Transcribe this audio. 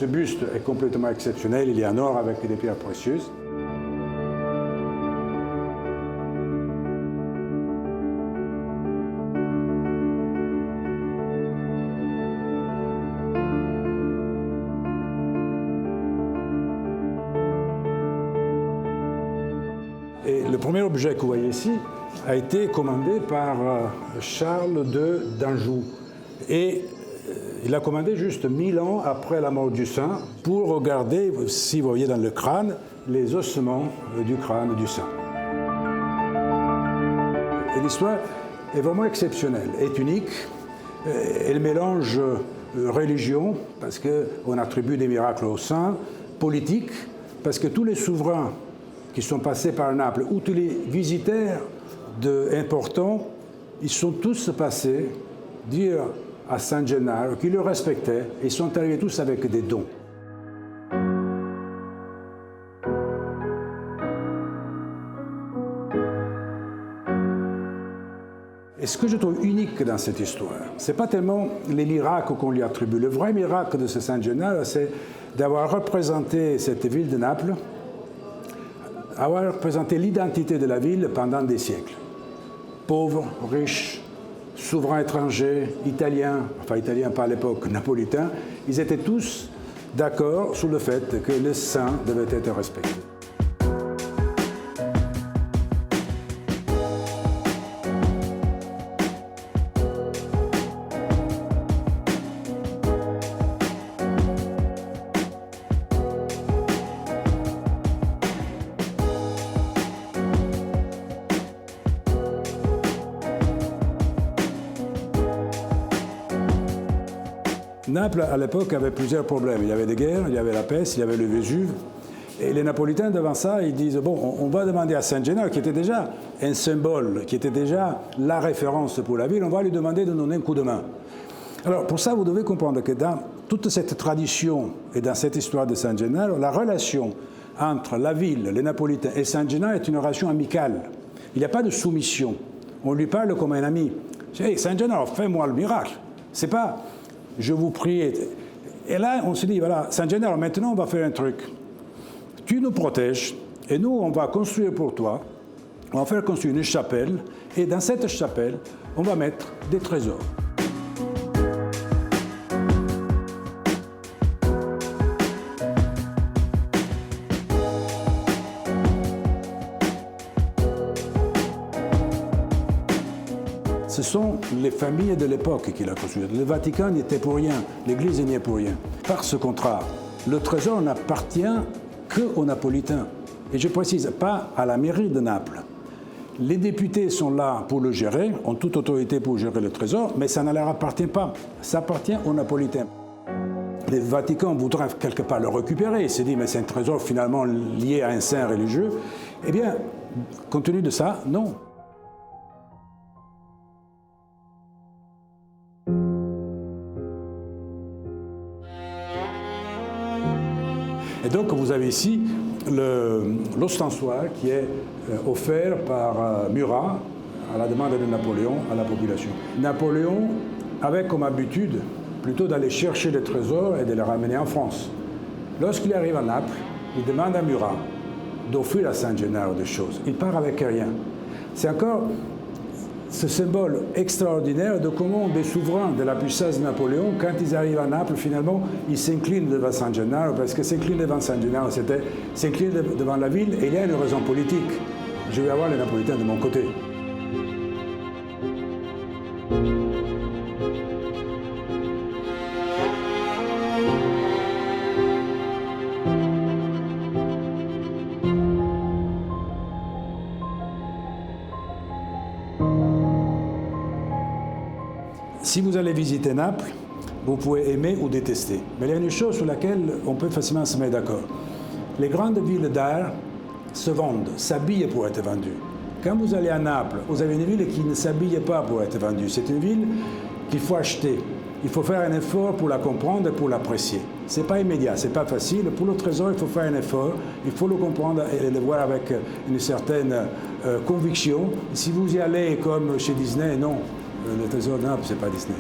Ce buste est complètement exceptionnel, il est en or avec des pierres précieuses. Et le premier objet que vous voyez ici a été commandé par Charles II d'Anjou. Et il a commandé juste 1000 ans après la mort du saint pour regarder, si vous voyez dans le crâne, les ossements du crâne du saint. Et l'histoire est vraiment exceptionnelle, est unique. Elle mélange religion, parce qu'on attribue des miracles aux saints, politique, parce que tous les souverains qui sont passés par Naples, ou tous les visiteurs importants, ils sont tous passés dire à San Gennaro qu'ils le respectaient, et ils sont arrivés tous avec des dons. Et ce que je trouve unique dans cette histoire, ce n'est pas tellement les miracles qu'on lui attribue. Le vrai miracle de ce San Gennaro, c'est d'avoir représenté cette ville de Naples, avoir représenté l'identité de la ville pendant des siècles. Pauvres, riches, souverains étrangers, italiens, enfin italiens pas à l'époque, napolitains, ils étaient tous d'accord sur le fait que le saint devait être respecté. Naples, à l'époque, avait plusieurs problèmes. Il y avait des guerres, il y avait la peste, il y avait le Vésuve. Et les Napolitains, devant ça, ils disent, bon, on va demander à San Gennaro, qui était déjà un symbole, qui était déjà la référence pour la ville, on va lui demander de donner un coup de main. Alors, pour ça, vous devez comprendre que dans toute cette tradition et dans cette histoire de San Gennaro, la relation entre la ville, les Napolitains et San Gennaro est une relation amicale. Il n'y a pas de soumission. On lui parle comme un ami. Hey, San Gennaro, fais-moi le miracle. C'est pas... Je vous prie. Et là, on se dit, voilà, San Gennaro, maintenant, on va faire un truc. Tu nous protèges, et nous, on va construire pour toi, on va faire construire une chapelle, et dans cette chapelle, on va mettre des trésors. Ce sont les familles de l'époque qui l'ont construit. Le Vatican n'y était pour rien, l'Église n'y est pour rien. Par ce contrat, le trésor n'appartient qu'aux Napolitains. Et je précise, pas à la mairie de Naples. Les députés sont là pour le gérer, ont toute autorité pour gérer le trésor, mais ça ne leur appartient pas. Ça appartient aux Napolitains. Le Vatican voudrait quelque part le récupérer. Il s'est dit, mais c'est un trésor finalement lié à un saint religieux. Eh bien, compte tenu de ça, non. Et donc, vous avez ici l'ostensoir qui est offert par Murat à la demande de Napoléon à la population. Napoléon avait comme habitude plutôt d'aller chercher des trésors et de les ramener en France. Lorsqu'il arrive à Naples, il demande à Murat d'offrir à San Gennaro des choses. Il part avec rien. C'est encore ce symbole extraordinaire de comment des souverains de la puissance de Napoléon, quand ils arrivent à Naples, finalement, ils s'inclinent devant San Gennaro, parce que s'incliner devant San Gennaro, c'était s'incliner devant la ville, et il y a une raison politique. Je vais avoir les Napolitains de mon côté. Si vous allez visiter Naples, vous pouvez aimer ou détester. Mais il y a une chose sur laquelle on peut facilement se mettre d'accord. Les grandes villes d'art se vendent, s'habillent pour être vendues. Quand vous allez à Naples, vous avez une ville qui ne s'habille pas pour être vendue. C'est une ville qu'il faut acheter. Il faut faire un effort pour la comprendre et pour l'apprécier. Ce n'est pas immédiat, ce n'est pas facile. Pour le trésor, il faut faire un effort. Il faut le comprendre et le voir avec une certaine conviction. Si vous y allez comme chez Disney, non. Le trésor de Naples, ce n'est pas Disney.